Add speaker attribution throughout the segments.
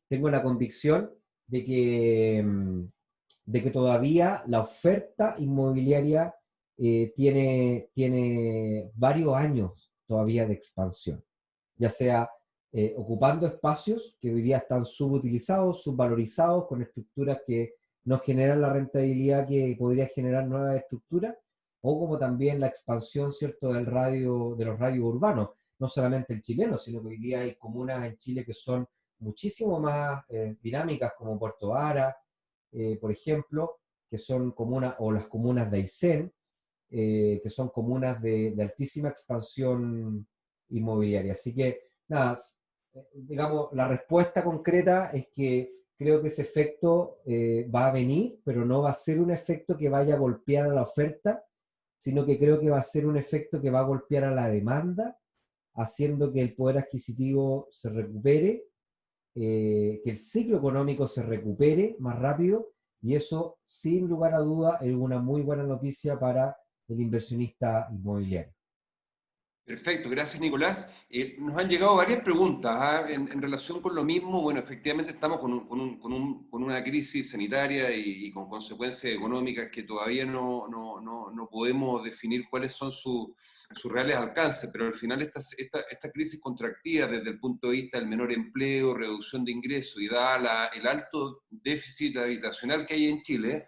Speaker 1: tengo la convicción de que todavía la oferta inmobiliaria tiene varios años todavía de expansión, ya sea ocupando espacios que hoy día están subutilizados, subvalorizados, con estructuras que no generan la rentabilidad que podría generar nuevas estructuras, o como también la expansión, ¿cierto?, de los radios urbanos, no solamente el chileno, sino que hoy día hay comunas en Chile que son muchísimo más dinámicas, como Puerto Vara, por ejemplo, que son comunas, o las comunas de Aysén, que son comunas de altísima expansión inmobiliaria. Así que, nada, digamos, la respuesta concreta es que creo que ese efecto va a venir, pero no va a ser un efecto que vaya a golpear a la oferta, sino que creo que va a ser un efecto que va a golpear a la demanda, haciendo que el poder adquisitivo se recupere, que el ciclo económico se recupere más rápido, y eso, sin lugar a duda, es una muy buena noticia para el inversionista inmobiliario.
Speaker 2: Perfecto, gracias Nicolás. Nos han llegado varias preguntas en relación con lo mismo. Bueno, efectivamente estamos con una crisis sanitaria y con consecuencias económicas que todavía no podemos definir cuáles son sus reales alcances, pero al final esta crisis contractiva desde el punto de vista del menor empleo, reducción de ingresos y dada el alto déficit habitacional que hay en Chile,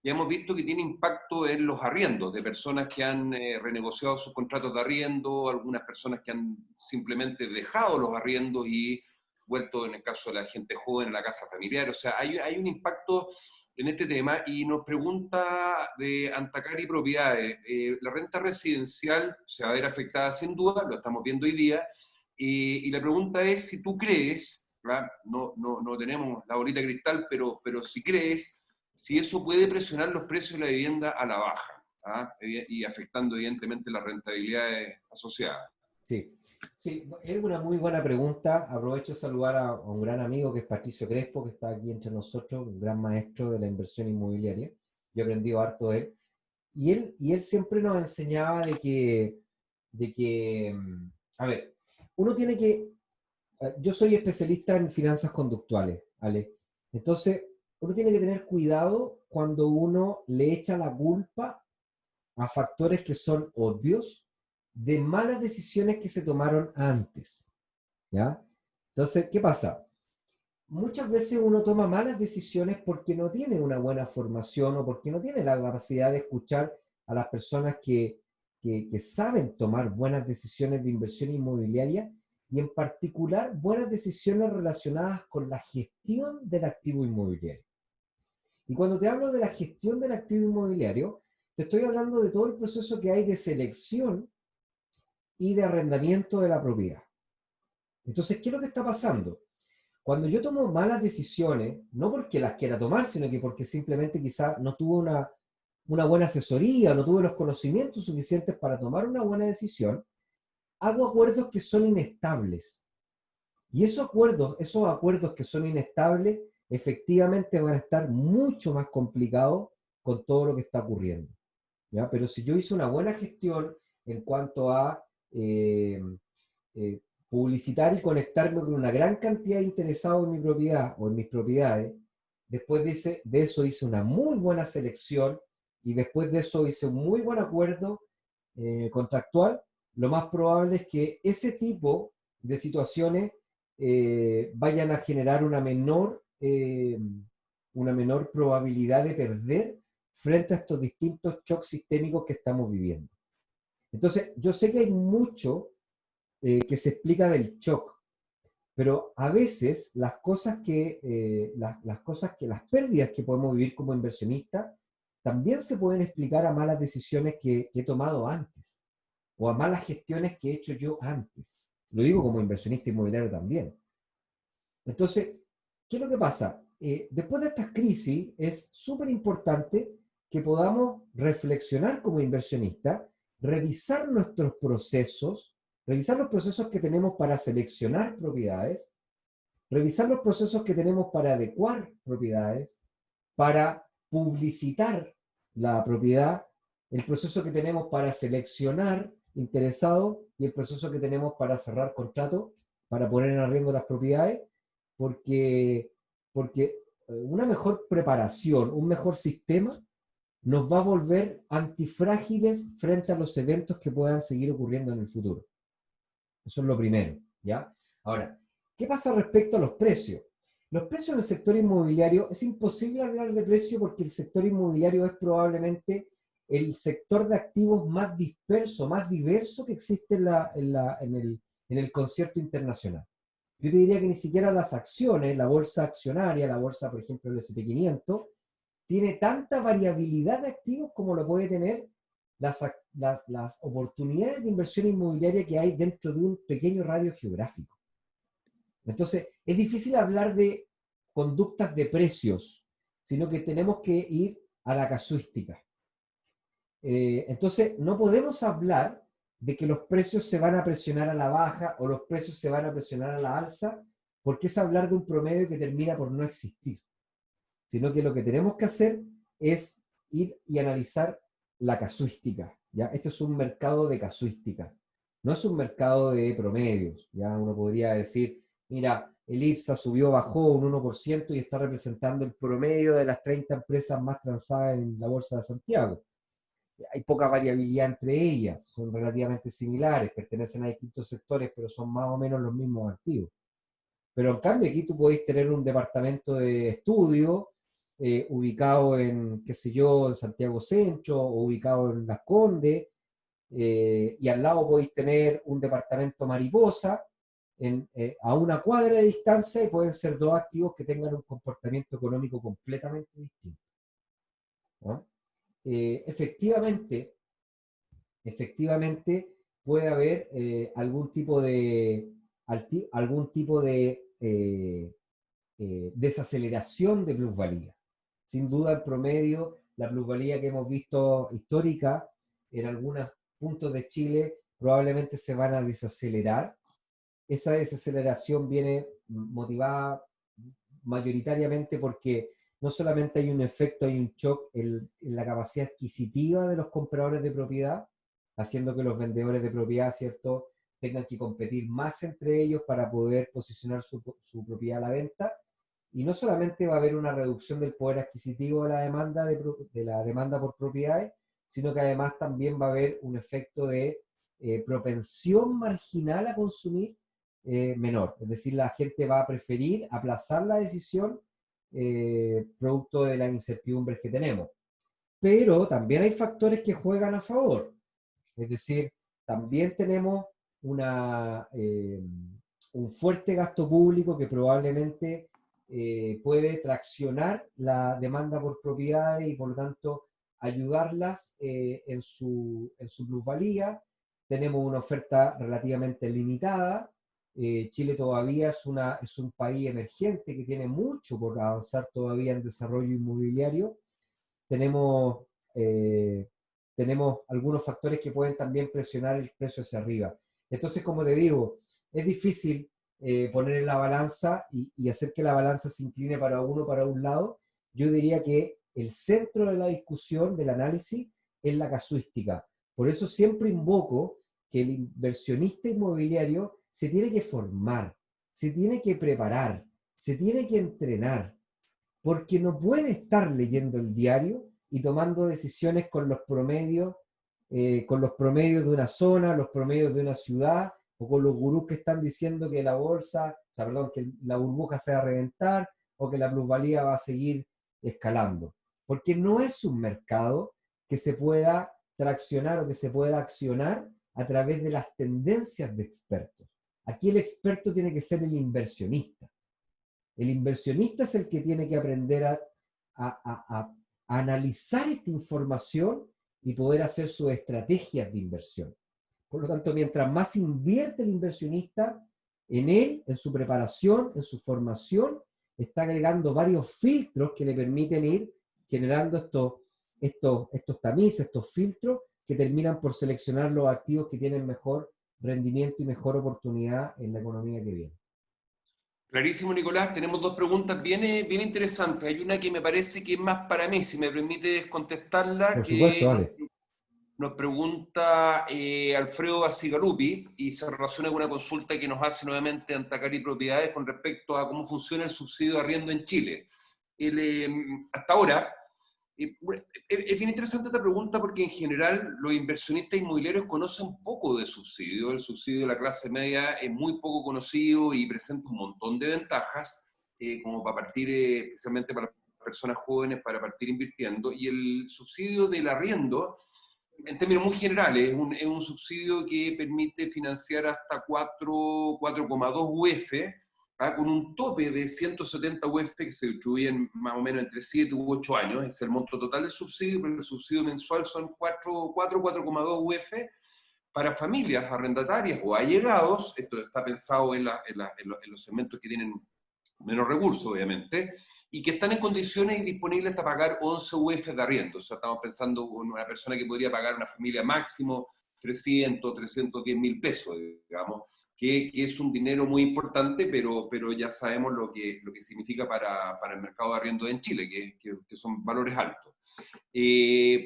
Speaker 2: ya hemos visto que tiene impacto en los arriendos de personas que han renegociado sus contratos de arriendo, algunas personas que han simplemente dejado los arriendos y vuelto, en el caso de la gente joven, a la casa familiar. O sea, hay un impacto en este tema y nos pregunta de Antacari Propiedades. La renta residencial se va a ver afectada sin duda, lo estamos viendo hoy día, y la pregunta es si tú crees, ¿verdad? No tenemos la bolita de cristal, pero si crees si eso puede presionar los precios de la vivienda a la baja, y afectando evidentemente las rentabilidades asociadas.
Speaker 1: Sí, sí, es una muy buena pregunta. Aprovecho de saludar a un gran amigo que es Patricio Crespo, que está aquí entre nosotros, un gran maestro de la inversión inmobiliaria. Yo he aprendido harto de él. Y él siempre nos enseñaba a ver, uno tiene que, yo soy especialista en finanzas conductuales, ¿vale? Entonces, uno tiene que tener cuidado cuando uno le echa la culpa a factores que son obvios de malas decisiones que se tomaron antes, ¿ya? Entonces, ¿qué pasa? Muchas veces uno toma malas decisiones porque no tiene una buena formación o porque no tiene la capacidad de escuchar a las personas que saben tomar buenas decisiones de inversión inmobiliaria, y en particular buenas decisiones relacionadas con la gestión del activo inmobiliario. Y cuando te hablo de la gestión del activo inmobiliario, te estoy hablando de todo el proceso que hay de selección y de arrendamiento de la propiedad. Entonces, ¿qué es lo que está pasando? Cuando yo tomo malas decisiones, no porque las quiera tomar, sino que porque simplemente quizás no tuve una buena asesoría, no tuve los conocimientos suficientes para tomar una buena decisión, hago acuerdos que son inestables. Y esos acuerdos que son inestables, efectivamente van a estar mucho más complicados con todo lo que está ocurriendo, ¿ya? Pero si yo hice una buena gestión en cuanto a eh, eh, publicitar y conectarme con una gran cantidad de interesados en mi propiedad o en mis propiedades, después de eso hice una muy buena selección, y después de eso hice un muy buen acuerdo contractual, lo más probable es que ese tipo de situaciones vayan a generar una menor probabilidad de perder frente a estos distintos shocks sistémicos que estamos viviendo. Entonces, yo sé que hay mucho que se explica del shock, pero a veces las pérdidas que podemos vivir como inversionistas también se pueden explicar a malas decisiones que he tomado antes, o a malas gestiones que he hecho yo antes. Lo digo como inversionista inmobiliario también. Entonces, ¿qué es lo que pasa? Después de estas crisis es súper importante que podamos reflexionar como inversionistas, revisar nuestros procesos, revisar los procesos que tenemos para seleccionar propiedades, revisar los procesos que tenemos para adecuar propiedades, para publicitar la propiedad, el proceso que tenemos para seleccionar interesados y el proceso que tenemos para cerrar contratos, para poner en arriendo las propiedades, porque una mejor preparación, un mejor sistema, nos va a volver antifrágiles frente a los eventos que puedan seguir ocurriendo en el futuro. Eso es lo primero, ¿ya? Ahora, ¿qué pasa respecto a los precios? Los precios en el sector inmobiliario, es imposible hablar de precio porque el sector inmobiliario es probablemente el sector de activos más disperso, más diverso que existe en el concierto internacional. Yo te diría que ni siquiera las acciones, la bolsa accionaria, la bolsa, por ejemplo, el S&P 500, tiene tanta variabilidad de activos como lo puede tener las oportunidades de inversión inmobiliaria que hay dentro de un pequeño radio geográfico. Entonces, es difícil hablar de conductas de precios, sino que tenemos que ir a la casuística. Entonces, no podemos hablar de que los precios se van a presionar a la baja o los precios se van a presionar a la alza, porque es hablar de un promedio que termina por no existir. Sino que lo que tenemos que hacer es ir y analizar la casuística, ¿ya? Este es un mercado de casuística, no es un mercado de promedios, ¿ya? Uno podría decir, mira, el IPSA subió, bajó un 1% y está representando el promedio de las 30 empresas más transadas en la Bolsa de Santiago. Hay poca variabilidad entre ellas, son relativamente similares, pertenecen a distintos sectores, pero son más o menos los mismos activos. Pero en cambio aquí tú podéis tener un departamento de estudio ubicado en, qué sé yo, en Santiago Centro o ubicado en Las Condes, y al lado podéis tener un departamento mariposa a una cuadra de distancia y pueden ser dos activos que tengan un comportamiento económico completamente distinto, ¿no? Efectivamente puede haber algún tipo de desaceleración de plusvalía. Sin duda, el promedio, la plusvalía que hemos visto histórica en algunos puntos de Chile probablemente se van a desacelerar. Esa desaceleración viene motivada mayoritariamente porque no solamente hay un efecto, hay un shock en la capacidad adquisitiva de los compradores de propiedad, haciendo que los vendedores de propiedad, ¿cierto?, tengan que competir más entre ellos para poder posicionar su propiedad a la venta. Y no solamente va a haber una reducción del poder adquisitivo de la demanda por propiedades, sino que además también va a haber un efecto de propensión marginal a consumir menor. Es decir, la gente va a preferir aplazar la decisión producto de las incertidumbres que tenemos. Pero también hay factores que juegan a favor. Es decir, también tenemos un fuerte gasto público que probablemente puede traccionar la demanda por propiedades y por lo tanto ayudarlas en su plusvalía. Tenemos una oferta relativamente limitada. Chile todavía es un país emergente que tiene mucho por avanzar todavía en desarrollo inmobiliario. Tenemos algunos factores que pueden también presionar el precio hacia arriba. Entonces, como te digo, es difícil poner en la balanza y hacer que la balanza se incline para uno, para un lado. Yo diría que el centro de la discusión, del análisis, es la casuística. Por eso siempre invoco que el inversionista inmobiliario se tiene que formar, se tiene que preparar, se tiene que entrenar, porque no puede estar leyendo el diario y tomando decisiones con los promedios de una zona, los promedios de una ciudad, o con los gurús que están diciendo que la bolsa, o sea, perdón, que la burbuja se va a reventar o que la plusvalía va a seguir escalando. Porque no es un mercado que se pueda traccionar o que se pueda accionar a través de las tendencias de expertos. Aquí el experto tiene que ser el inversionista. El inversionista es el que tiene que aprender a analizar esta información y poder hacer sus estrategias de inversión. Por lo tanto, mientras más invierte el inversionista en él, en su preparación, en su formación, está agregando varios filtros que le permiten ir generando estos tamices, estos filtros que terminan por seleccionar los activos que tienen mejor rendimiento y mejor oportunidad en la economía que viene.
Speaker 2: Clarísimo, Nicolás. Tenemos dos preguntas bien interesantes. Hay una que me parece que es más para mí, si me permites contestarla,
Speaker 1: Por supuesto,
Speaker 2: que
Speaker 1: vale.
Speaker 2: nos pregunta Alfredo Basigalupi, y se relaciona con una consulta que nos hace nuevamente Antacari Propiedades con respecto a cómo funciona el subsidio de arriendo en Chile. Hasta ahora, es bien interesante esta pregunta porque en general los inversionistas inmobiliarios conocen poco de subsidio. El subsidio de la clase media es muy poco conocido y presenta un montón de ventajas, como para partir, especialmente para personas jóvenes, para partir invirtiendo. Y el subsidio del arriendo, en términos muy generales, es un subsidio que permite financiar hasta 4,2 UF, con un tope de 170 UF que se distribuyen más o menos entre 7 u 8 años. Es el monto total del subsidio, pero el subsidio mensual son 4,2 UF para familias arrendatarias o allegados. Esto está pensado en los segmentos que tienen menos recursos, obviamente, y que están en condiciones y disponibles hasta pagar 11 UF de arriendo. O sea, estamos pensando en una persona que podría pagar una familia máximo 310 mil pesos, digamos, que es un dinero muy importante, pero ya sabemos lo que significa para el mercado de arriendo en Chile, que son valores altos.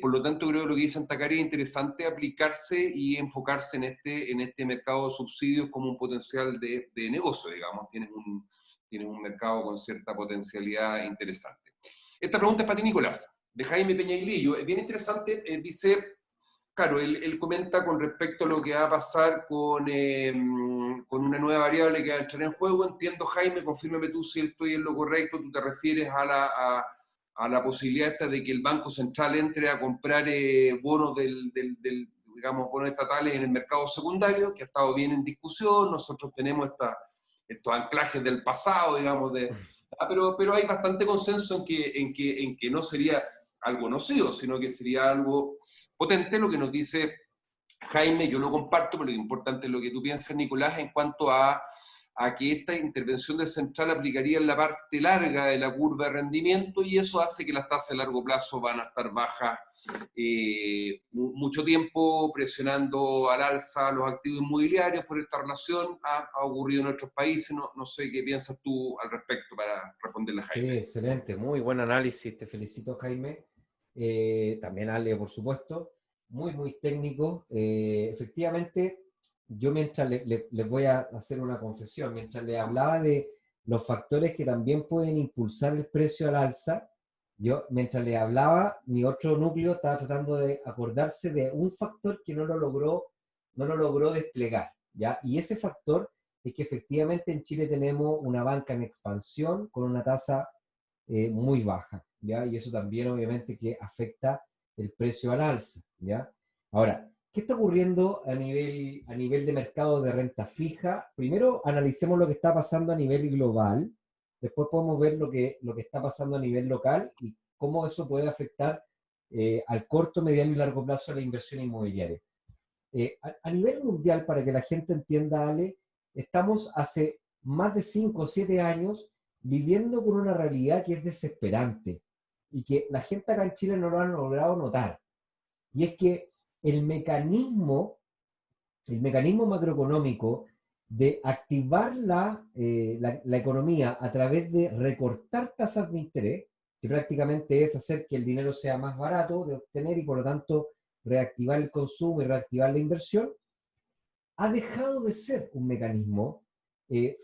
Speaker 2: Por lo tanto, creo que lo que dice Antacari es interesante aplicarse y enfocarse en este mercado de subsidios como un potencial de negocio, digamos. Tienes un mercado con cierta potencialidad interesante. Esta pregunta es para ti, Nicolás, de Jaime Peñailillo. Es bien interesante, dice, claro, él comenta con respecto a lo que va a pasar con una nueva variable que va a entrar en juego. Entiendo, Jaime, confírmame tú si estoy en lo correcto, tú te refieres a la posibilidad esta de que el Banco Central entre a comprar bonos digamos, bonos estatales en el mercado secundario, que ha estado bien en discusión. Nosotros tenemos estos anclajes del pasado, digamos, pero hay bastante consenso en que no sería algo nocivo, sino que sería algo potente. Lo que nos dice Jaime, yo lo comparto, pero lo importante es lo que tú piensas, Nicolás, en cuanto a que esta intervención del central aplicaría en la parte larga de la curva de rendimiento, y eso hace que las tasas de largo plazo van a estar bajas mucho tiempo, presionando al alza los activos inmobiliarios por esta relación. Ha ocurrido en otros países. No sé qué piensas tú al respecto para responderle a
Speaker 1: Sí,
Speaker 2: Jaime.
Speaker 1: excelente, muy buen análisis, te felicito, Jaime. También Ale, por supuesto, muy técnico. Efectivamente, yo mientras les voy a hacer una confesión, mientras le hablaba de los factores que también pueden impulsar el precio al alza, yo mientras le hablaba, mi otro núcleo estaba tratando de acordarse de un factor que no lo logró desplegar, ¿ya? Y ese factor es que efectivamente en Chile tenemos una banca en expansión con una tasa muy baja, ¿ya? Y eso también obviamente que afecta el precio al alza, ¿ya? Ahora, ¿qué está ocurriendo a nivel de mercado de renta fija? Primero analicemos lo que está pasando a nivel global, después podemos ver lo que está pasando a nivel local y cómo eso puede afectar al corto, mediano y largo plazo a la inversión inmobiliaria. A nivel mundial, para que la gente entienda, Ale, estamos hace más de 5 o 7 años viviendo con una realidad que es desesperante y que la gente acá en Chile no lo ha logrado notar. Y es que el mecanismo macroeconómico de activar la economía a través de recortar tasas de interés, que prácticamente es hacer que el dinero sea más barato de obtener y por lo tanto reactivar el consumo y reactivar la inversión, ha dejado de ser un mecanismo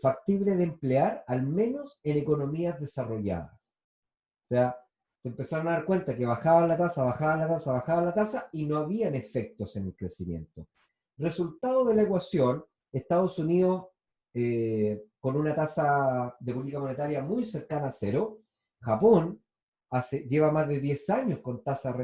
Speaker 1: factible de emplear, al menos en economías desarrolladas. O sea, se empezaron a dar cuenta que bajaban la tasa, bajaban la tasa y no habían efectos en el crecimiento. Resultado de la ecuación, Estados Unidos con una tasa de política monetaria muy cercana a cero, Japón lleva más de 10 años con tasa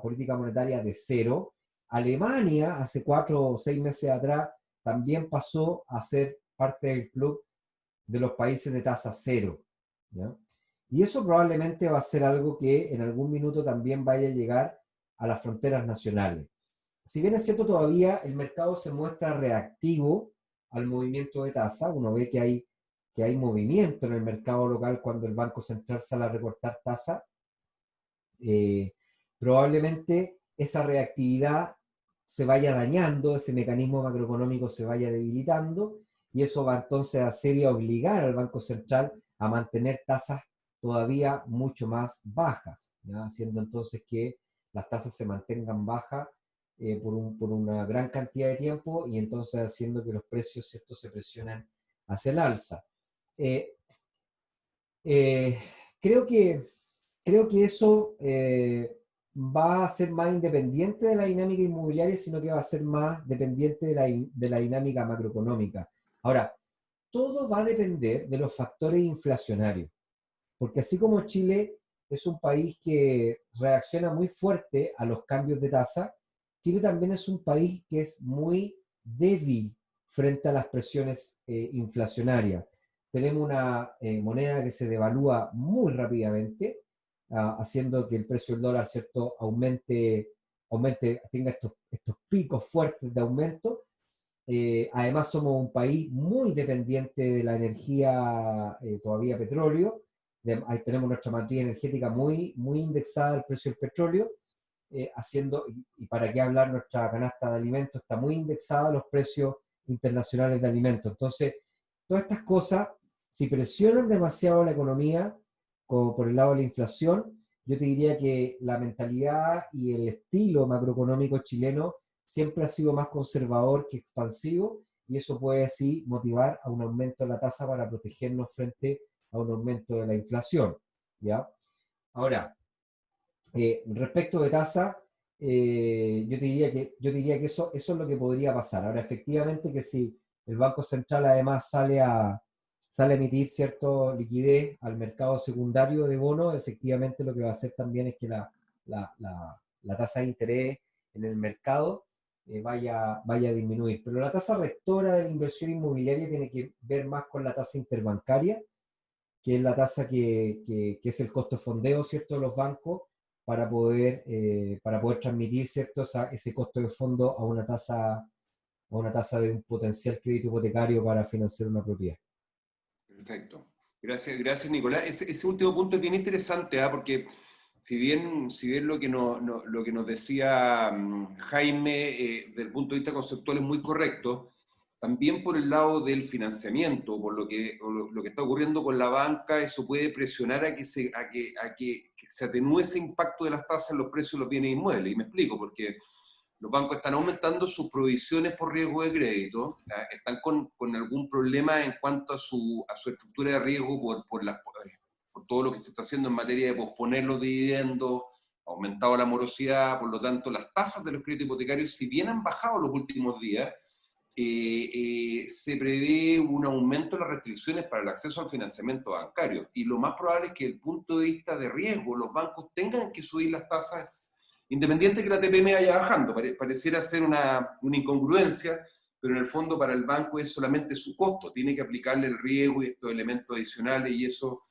Speaker 1: política monetaria de cero, Alemania hace 4 o 6 meses atrás también pasó a ser parte del club de los países de tasa cero, ¿ya? Y eso probablemente va a ser algo que en algún minuto también vaya a llegar a las fronteras nacionales. Si bien es cierto, todavía el mercado se muestra reactivo al movimiento de tasa, uno ve que hay movimiento en el mercado local cuando el Banco Central sale a recortar tasa, probablemente esa reactividad se vaya dañando, ese mecanismo macroeconómico se vaya debilitando, y eso va entonces a hacer y a obligar al Banco Central a mantener tasas todavía mucho más bajas, ¿ya? Haciendo entonces que las tasas se mantengan bajas por una gran cantidad de tiempo y entonces haciendo que los precios, ¿cierto?, se presionen hacia el alza. Eh, eh, creo que, creo que eso va a ser más independiente de la dinámica inmobiliaria, sino que va a ser más dependiente de la dinámica macroeconómica. Ahora, todo va a depender de los factores inflacionarios, porque así como Chile es un país que reacciona muy fuerte a los cambios de tasa, Chile también es un país que es muy débil frente a las presiones inflacionarias. Tenemos una moneda que se devalúa muy rápidamente, haciendo que el precio del dólar, ¿cierto?, tenga estos picos fuertes de aumento. Además somos un país muy dependiente de la energía, todavía petróleo. Ahí tenemos nuestra matriz energética muy indexada al precio del petróleo, y para qué hablar, nuestra canasta de alimentos está muy indexada a los precios internacionales de alimentos. Entonces, todas estas cosas, si presionan demasiado la economía, como por el lado de la inflación, yo te diría que la mentalidad y el estilo macroeconómico chileno siempre ha sido más conservador que expansivo, y eso puede así motivar a un aumento de la tasa para protegernos frente a un aumento de la inflación, ¿ya? Ahora, respecto de tasa, yo te diría que eso es lo que podría pasar. Ahora, efectivamente que si el Banco Central además sale a emitir cierta liquidez al mercado secundario de bonos, efectivamente lo que va a hacer también es que la tasa de interés en el mercado vaya a disminuir. Pero la tasa rectora de la inversión inmobiliaria tiene que ver más con la tasa interbancaria, que es la tasa que es el costo de fondeo, ¿cierto?, de los bancos para poder transmitir, ¿cierto?, ese costo de fondo a una tasa de un potencial crédito hipotecario para financiar una propiedad.
Speaker 2: Perfecto. Gracias, Nicolás. Ese último punto es bien interesante, porque si bien lo que nos decía Jaime, desde el punto de vista conceptual es muy correcto, también por el lado del financiamiento, por lo que está ocurriendo con la banca, eso puede presionar a que se atenúe ese impacto de las tasas en los precios de los bienes inmuebles. Y me explico, porque los bancos están aumentando sus provisiones por riesgo de crédito, están con algún problema en cuanto a su estructura de riesgo por todo lo que se está haciendo en materia de posponer los dividendos, ha aumentado la morosidad, por lo tanto las tasas de los créditos hipotecarios, si bien han bajado los últimos días, se prevé un aumento de las restricciones para el acceso al financiamiento bancario, y lo más probable es que desde el punto de vista de riesgo los bancos tengan que subir las tasas independiente que la TPM vaya bajando. Pareciera ser una incongruencia, pero en el fondo para el banco es solamente su costo, tiene que aplicarle el riesgo y estos elementos adicionales, y eso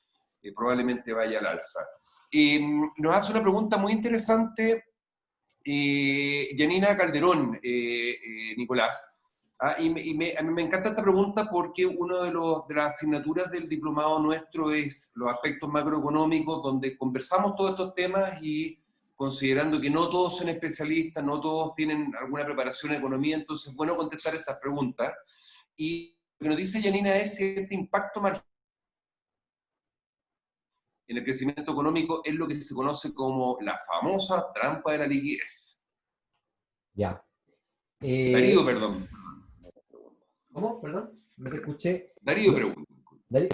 Speaker 2: probablemente vaya al alza. Nos hace una pregunta muy interesante Janina Calderón, Nicolás. A mí me encanta esta pregunta porque una de las asignaturas del diplomado nuestro es los aspectos macroeconómicos, donde conversamos todos estos temas y considerando que no todos son especialistas, no todos tienen alguna preparación en economía, entonces es bueno contestar estas preguntas. Y lo que nos dice Janina es si este impacto marginal en el crecimiento económico es lo que se conoce como la famosa trampa de la liquidez.
Speaker 1: Ya.
Speaker 2: Darío, perdón.
Speaker 1: ¿Cómo? Perdón, no te escuché.
Speaker 2: Darío pregunta.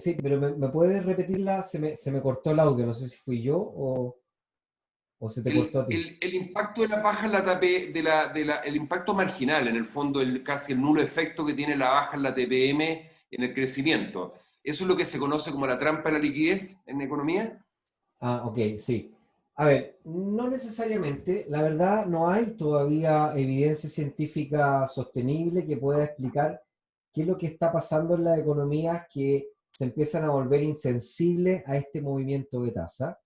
Speaker 1: Sí, pero ¿me puedes repetirla? Se me cortó el audio, no sé si fui yo o se te cortó a ti.
Speaker 2: El impacto de la baja en la el impacto marginal, en el fondo, casi el nulo efecto que tiene la baja en la TPM en el crecimiento. ¿Eso es lo que se conoce como la trampa de la liquidez en economía?
Speaker 1: Ok, sí. A ver, no necesariamente. La verdad, no hay todavía evidencia científica sostenible que pueda explicar qué es lo que está pasando en las economías que se empiezan a volver insensibles a este movimiento de tasa.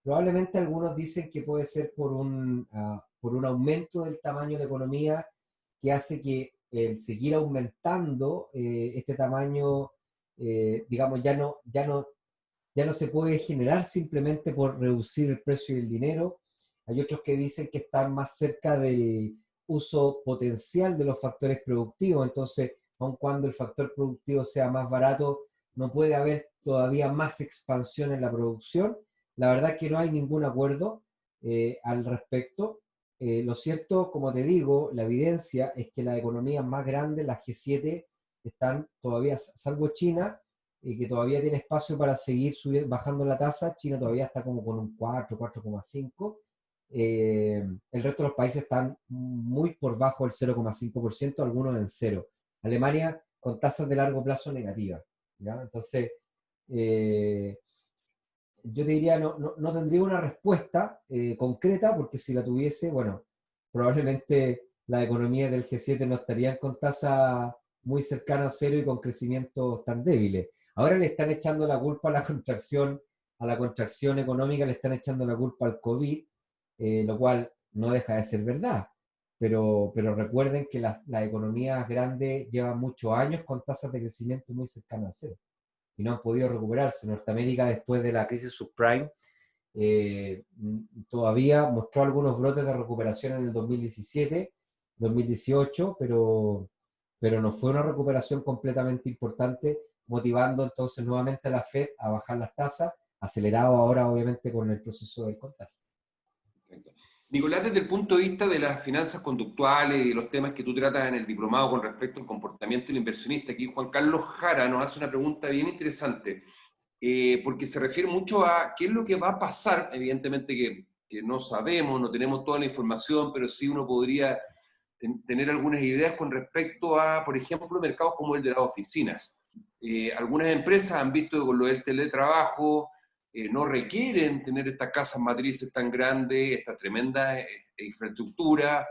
Speaker 1: Probablemente algunos dicen que puede ser por un aumento del tamaño de la economía que hace que el seguir aumentando este tamaño, digamos, ya no se puede generar simplemente por reducir el precio del dinero. Hay otros que dicen que están más cerca del uso potencial de los factores productivos, entonces, aun cuando el factor productivo sea más barato, no puede haber todavía más expansión en la producción. La verdad es que no hay ningún acuerdo. al respecto. Lo cierto, como te digo, la evidencia es que las economías más grandes, las G7, están todavía, salvo China, que todavía tiene espacio para seguir bajando la tasa. China todavía está como con un 4, 4,5. El resto de los países están muy por bajo del 0,5%, algunos en cero. Alemania con tasas de largo plazo negativas, ¿ya? Entonces, eh, yo te diría, no tendría una respuesta concreta, porque si la tuviese, bueno, probablemente las economías del G7 no estarían con tasas muy cercanas a cero y con crecimientos tan débiles. Ahora le están echando la culpa a la contracción económica, le están echando la culpa al COVID, lo cual no deja de ser verdad. Pero recuerden que las economías grandes llevan muchos años con tasas de crecimiento muy cercanas a cero y no han podido recuperarse. Norteamérica, después de la crisis subprime, todavía mostró algunos brotes de recuperación en el 2017, 2018, pero no fue una recuperación completamente importante, motivando entonces nuevamente a la Fed a bajar las tasas, acelerado ahora obviamente con el proceso del contagio.
Speaker 2: Nicolás, desde el punto de vista de las finanzas conductuales y los temas que tú tratas en el diplomado con respecto al comportamiento del inversionista, aquí Juan Carlos Jara nos hace una pregunta bien interesante, porque se refiere mucho a qué es lo que va a pasar. Evidentemente que no sabemos, no tenemos toda la información, pero sí uno podría tener algunas ideas con respecto a, por ejemplo, mercados como el de las oficinas. Algunas empresas han visto que con lo del teletrabajo no requieren tener estas casas matrices tan grandes, esta tremenda infraestructura.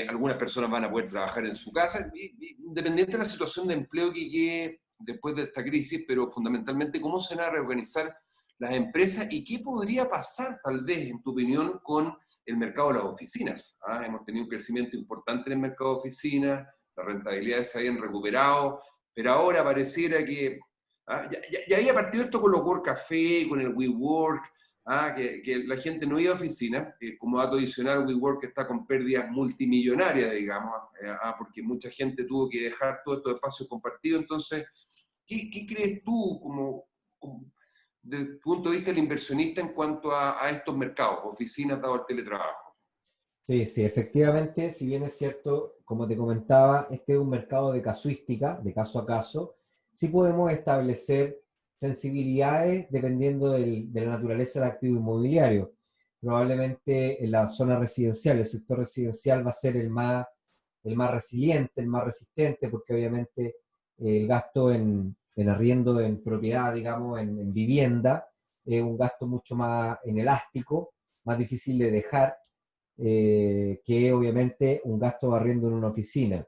Speaker 2: Algunas personas van a poder trabajar en su casa, independiente de la situación de empleo que quede después de esta crisis, pero fundamentalmente cómo se van a reorganizar las empresas y qué podría pasar, tal vez, en tu opinión, con el mercado de las oficinas. Hemos tenido un crecimiento importante en el mercado de oficinas, las rentabilidades se habían recuperado, pero ahora pareciera que ya había partido esto con los Work Café, con el WeWork, que la gente no iba a oficina. Como dato adicional, WeWork está con pérdidas multimillonarias, digamos, porque mucha gente tuvo que dejar todos estos espacios compartidos. Entonces, ¿qué crees tú desde el punto de vista del inversionista en cuanto a estos mercados, oficinas dado el teletrabajo?
Speaker 1: Sí, sí, efectivamente, si bien es cierto, como te comentaba, este es un mercado de casuística, de caso a caso. Sí podemos establecer sensibilidades dependiendo de la naturaleza del activo inmobiliario. Probablemente en la zona residencial, el sector residencial va a ser el más resiliente, el más resistente, porque obviamente el gasto en arriendo, en propiedad, digamos, en vivienda, es un gasto mucho más inelástico, más difícil de dejar, que obviamente un gasto de arriendo en una oficina.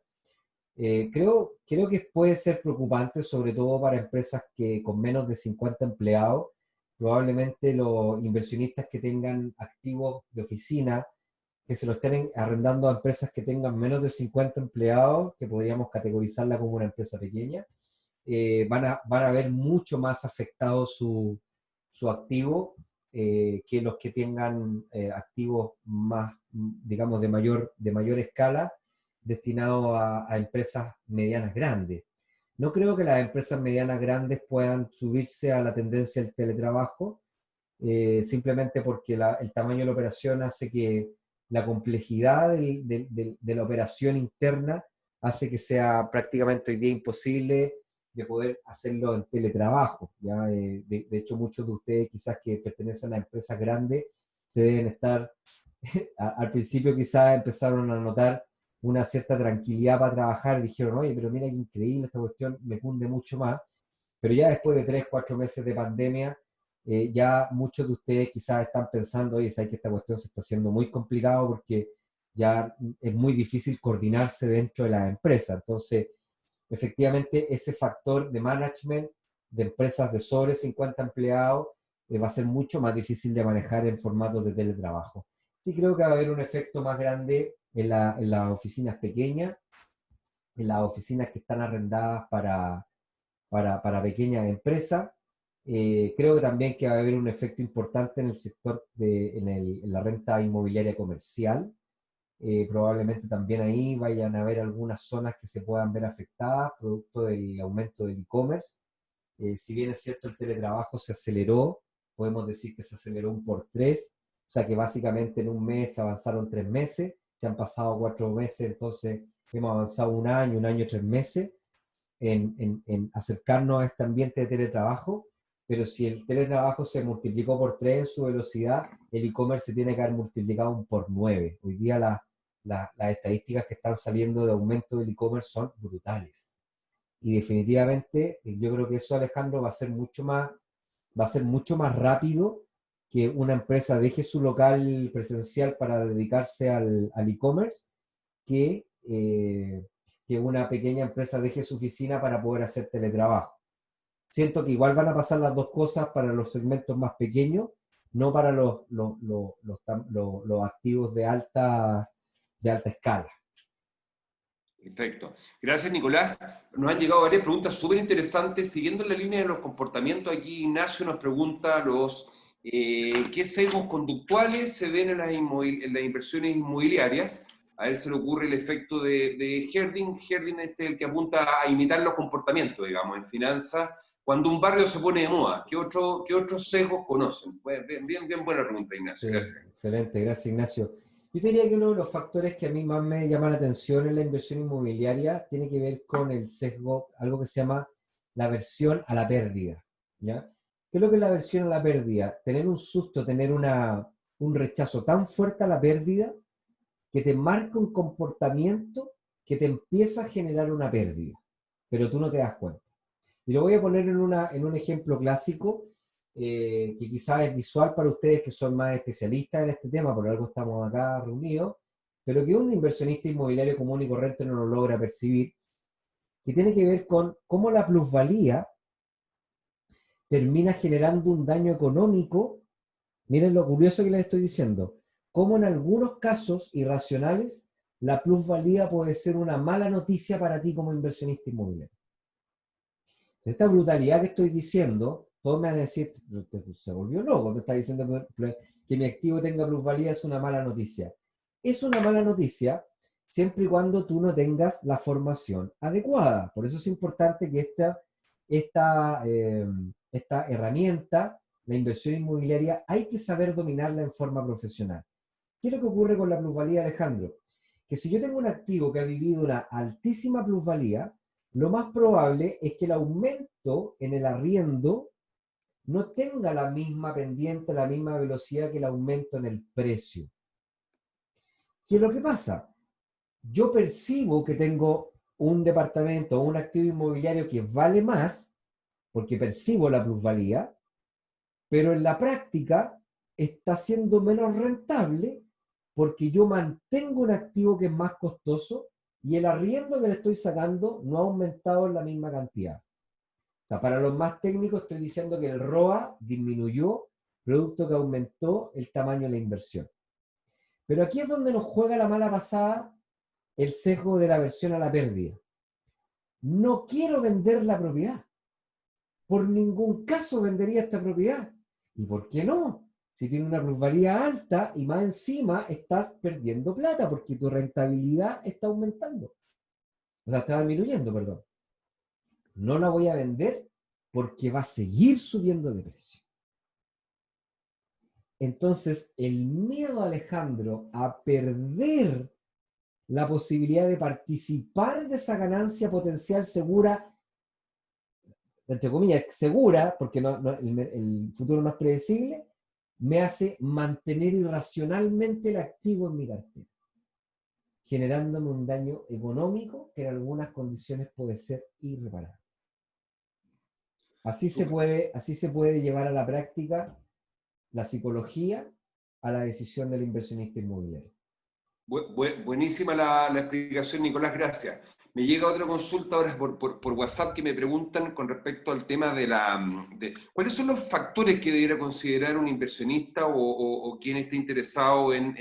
Speaker 1: Creo que puede ser preocupante, sobre todo para empresas que con menos de 50 empleados. Probablemente los inversionistas que tengan activos de oficina, que se lo estén arrendando a empresas que tengan menos de 50 empleados, que podríamos categorizarla como una empresa pequeña, van a ver mucho más afectado su activo, que los que tengan activos más, digamos, de mayor escala, destinados a empresas medianas grandes. No creo que las empresas medianas grandes puedan subirse a la tendencia del teletrabajo, simplemente porque el tamaño de la operación hace que la complejidad de la operación interna hace que sea prácticamente hoy día imposible de poder hacerlo en teletrabajo. ¿Ya? De hecho, muchos de ustedes quizás que pertenecen a empresas grandes, se deben estar, al principio quizás empezaron a notar una cierta tranquilidad para trabajar, y dijeron, oye, pero mira qué increíble, esta cuestión me cunde mucho más. Pero ya después de 3, 4 meses de pandemia, ya muchos de ustedes quizás están pensando, oye, sabes que esta cuestión se está haciendo muy complicado porque ya es muy difícil coordinarse dentro de la empresa. Entonces, efectivamente, ese factor de management de empresas de sobre 50 empleados va a ser mucho más difícil de manejar en formatos de teletrabajo. Sí creo que va a haber un efecto más grande en las oficinas pequeñas, en las oficinas que están arrendadas para pequeñas empresas. Creo que también que va a haber un efecto importante en el sector en la renta inmobiliaria comercial. Probablemente también ahí vayan a haber algunas zonas que se puedan ver afectadas producto del aumento del e-commerce. Si bien es cierto el teletrabajo se aceleró, podemos decir que se aceleró un por tres, sea que básicamente en un mes avanzaron 3 meses, se han pasado 4 meses, entonces hemos avanzado un año, 3 meses en acercarnos a este ambiente de teletrabajo, pero si el teletrabajo se multiplicó por 3 en su velocidad, el e-commerce se tiene que haber multiplicado por 9. Hoy día las estadísticas que están saliendo de aumento del e-commerce son brutales. Y definitivamente yo creo que eso, Alejandro, va a ser mucho más rápido que una empresa deje su local presencial para dedicarse al e-commerce que, que una pequeña empresa deje su oficina para poder hacer teletrabajo. Siento que igual van a pasar las dos cosas para los segmentos más pequeños, no para los activos de alta escala.
Speaker 2: Perfecto. Gracias, Nicolás. Nos han llegado varias preguntas súper interesantes. Siguiendo en la línea de los comportamientos, aquí Ignacio nos pregunta qué sesgos conductuales se ven en las inversiones inmobiliarias. A él se le ocurre el efecto de Herding. Herding es el que apunta a imitar los comportamientos, digamos, en finanzas, cuando un barrio se pone de moda. ¿Qué otros sesgos conocen? Pues bien buena pregunta, Ignacio.
Speaker 1: Sí,
Speaker 2: Gracias.
Speaker 1: excelente, gracias Ignacio. Yo diría que uno de los factores que a mí más me llama la atención en la inversión inmobiliaria tiene que ver con el sesgo, algo que se llama la aversión a la pérdida, ¿ya? ¿Qué es lo que es la aversión a la pérdida? Tener un susto, tener un rechazo tan fuerte a la pérdida que te marca un comportamiento que te empieza a generar una pérdida, pero tú no te das cuenta. Y lo voy a poner en un ejemplo clásico, que quizás es visual para ustedes que son más especialistas en este tema, por algo estamos acá reunidos, pero que un inversionista inmobiliario común y corriente no lo logra percibir, que tiene que ver con cómo la plusvalía termina generando un daño económico. Miren lo curioso que les estoy diciendo, cómo en algunos casos irracionales la plusvalía puede ser una mala noticia para ti como inversionista inmobiliario. Esta brutalidad que estoy diciendo, todos me van a decir, se volvió loco, me está diciendo que mi activo tenga plusvalía es una mala noticia. Es una mala noticia siempre y cuando tú no tengas la formación adecuada. Por eso es importante que esta herramienta, la inversión inmobiliaria, hay que saber dominarla en forma profesional. ¿Qué es lo que ocurre con la plusvalía, Alejandro? Que si yo tengo un activo que ha vivido una altísima plusvalía, lo más probable es que el aumento en el arriendo no tenga la misma pendiente, la misma velocidad que el aumento en el precio. ¿Qué es lo que pasa? Yo percibo que tengo un departamento o un activo inmobiliario que vale más, porque percibo la plusvalía, pero en la práctica está siendo menos rentable porque yo mantengo un activo que es más costoso y el arriendo que le estoy sacando no ha aumentado en la misma cantidad. O sea, para los más técnicos estoy diciendo que el ROA disminuyó, producto que aumentó el tamaño de la inversión. Pero aquí es donde nos juega la mala pasada el sesgo de la aversión a la pérdida. No quiero vender la propiedad. Por ningún caso vendería esta propiedad. ¿Y por qué no? Si tiene una plusvalía alta y más encima estás perdiendo plata porque tu rentabilidad está aumentando. O sea, está disminuyendo, perdón. No la voy a vender porque va a seguir subiendo de precio. Entonces, el miedo, Alejandro, a perder la posibilidad de participar de esa ganancia potencial segura, entre comillas, segura, porque el futuro no es predecible, me hace mantener irracionalmente el activo en mi cartera, generándome un daño económico que en algunas condiciones puede ser irreparable. Así se puede llevar a la práctica la psicología a la decisión del inversionista inmobiliario.
Speaker 2: Buenísima la explicación, Nicolás, gracias. Me llega otra consulta ahora por WhatsApp que me preguntan con respecto al tema de cuáles son los factores que debiera considerar un inversionista o quien esté interesado en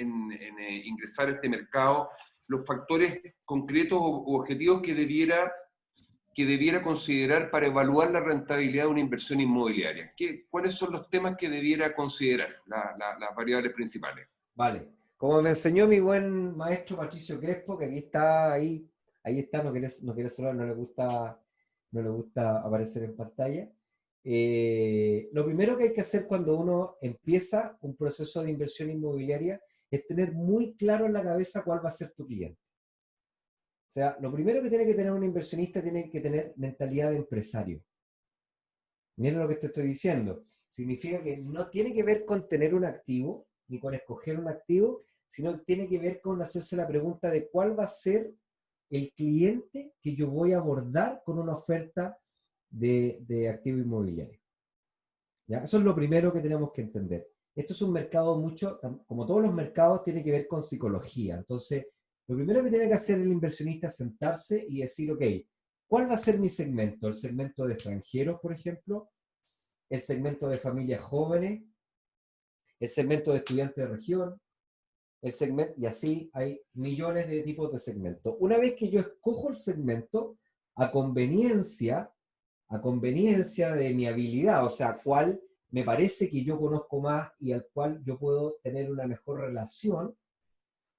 Speaker 2: ingresar a este mercado, los factores concretos u objetivos que debiera considerar para evaluar la rentabilidad de una inversión inmobiliaria. ¿Cuáles son los temas que debiera considerar, las variables principales?
Speaker 1: Vale. Como me enseñó mi buen maestro Patricio Crespo, que aquí está, ahí está, no quiere saludar, no le gusta aparecer en pantalla. Lo primero que hay que hacer cuando uno empieza un proceso de inversión inmobiliaria es tener muy claro en la cabeza cuál va a ser tu cliente. O sea, lo primero que tiene que tener un inversionista tiene que tener mentalidad de empresario. Miren lo que te estoy diciendo. Significa que no tiene que ver con tener un activo, ni con escoger un activo, sino que tiene que ver con hacerse la pregunta de cuál va a ser el cliente que yo voy a abordar con una oferta de activo inmobiliario. ¿Ya? Eso es lo primero que tenemos que entender. Esto es un mercado mucho, como todos los mercados, tiene que ver con psicología. Entonces, lo primero que tiene que hacer el inversionista es sentarse y decir, ok, ¿cuál va a ser mi segmento? ¿El segmento de extranjeros, por ejemplo? ¿El segmento de familias jóvenes? ¿El segmento de estudiantes de región? El segmento, y así hay millones de tipos de segmentos. Una vez que yo escojo el segmento, a conveniencia, a conveniencia de mi habilidad, o sea, cuál me parece que yo conozco más y al cual yo puedo tener una mejor relación,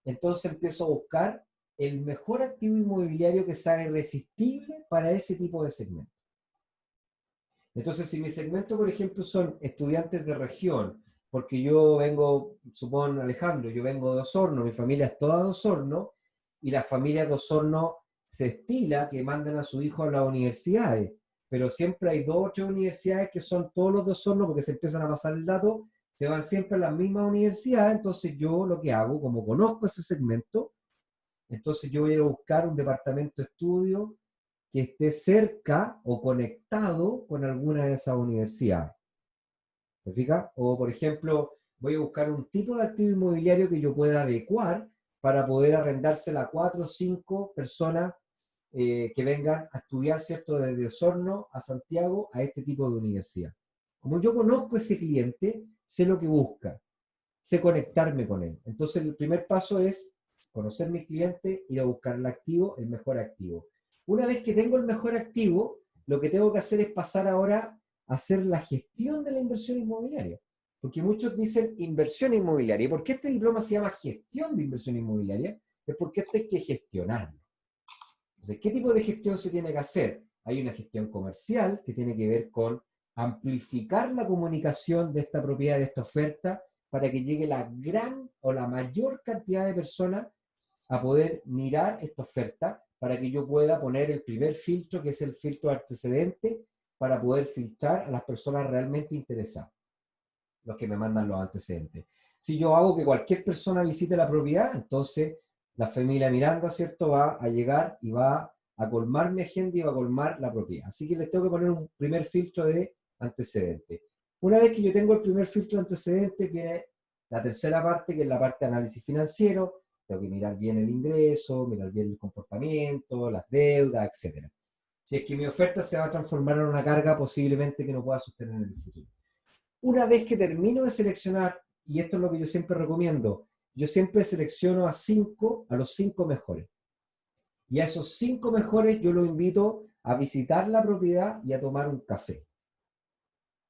Speaker 1: entonces empiezo a buscar el mejor activo inmobiliario que sea irresistible para ese tipo de segmento. Entonces, si mi segmento, por ejemplo, son estudiantes de región, porque yo vengo, supón Alejandro, yo vengo de Osorno, mi familia es toda de Osorno, y las familias de Osorno se estila que mandan a su hijo a las universidades, pero siempre hay 2 o 3 universidades que son todos los de Osorno, porque se empiezan a pasar el dato, se van siempre a las mismas universidades, entonces yo lo que hago, como conozco ese segmento, entonces yo voy a buscar un departamento de estudio que esté cerca o conectado con alguna de esas universidades. ¿Te fijas? O, por ejemplo, voy a buscar un tipo de activo inmobiliario que yo pueda adecuar para poder arrendársela a 4 o 5 personas que vengan a estudiar, ¿cierto?, desde Osorno a Santiago a este tipo de universidad. Como yo conozco a ese cliente, sé lo que busca, sé conectarme con él. Entonces, el primer paso es conocer mi cliente, ir a buscar el activo, el mejor activo. Una vez que tengo el mejor activo, lo que tengo que hacer es pasar ahora a hacer la gestión de la inversión inmobiliaria. Porque muchos dicen inversión inmobiliaria. ¿Y por qué este diploma se llama gestión de inversión inmobiliaria? Es porque esto hay que gestionarlo. Entonces, ¿qué tipo de gestión se tiene que hacer? Hay una gestión comercial que tiene que ver con amplificar la comunicación de esta propiedad, de esta oferta, para que llegue la gran o la mayor cantidad de personas a poder mirar esta oferta, para que yo pueda poner el primer filtro, que es el filtro antecedente, para poder filtrar a las personas realmente interesadas, los que me mandan los antecedentes. Si yo hago que cualquier persona visite la propiedad, entonces la familia Miranda, ¿cierto?, va a llegar y va a colmar mi agenda y va a colmar la propiedad. Así que les tengo que poner un primer filtro de antecedentes. Una vez que yo tengo el primer filtro de antecedentes, viene la tercera parte, que es la parte de análisis financiero. Tengo que mirar bien el ingreso, mirar bien el comportamiento, las deudas, etc. Si es que mi oferta se va a transformar en una carga posiblemente que no pueda sostener en el futuro. Una vez que termino de seleccionar, y esto es lo que yo siempre recomiendo, yo siempre selecciono a los 5 mejores. Y a esos 5 mejores yo los invito a visitar la propiedad y a tomar un café.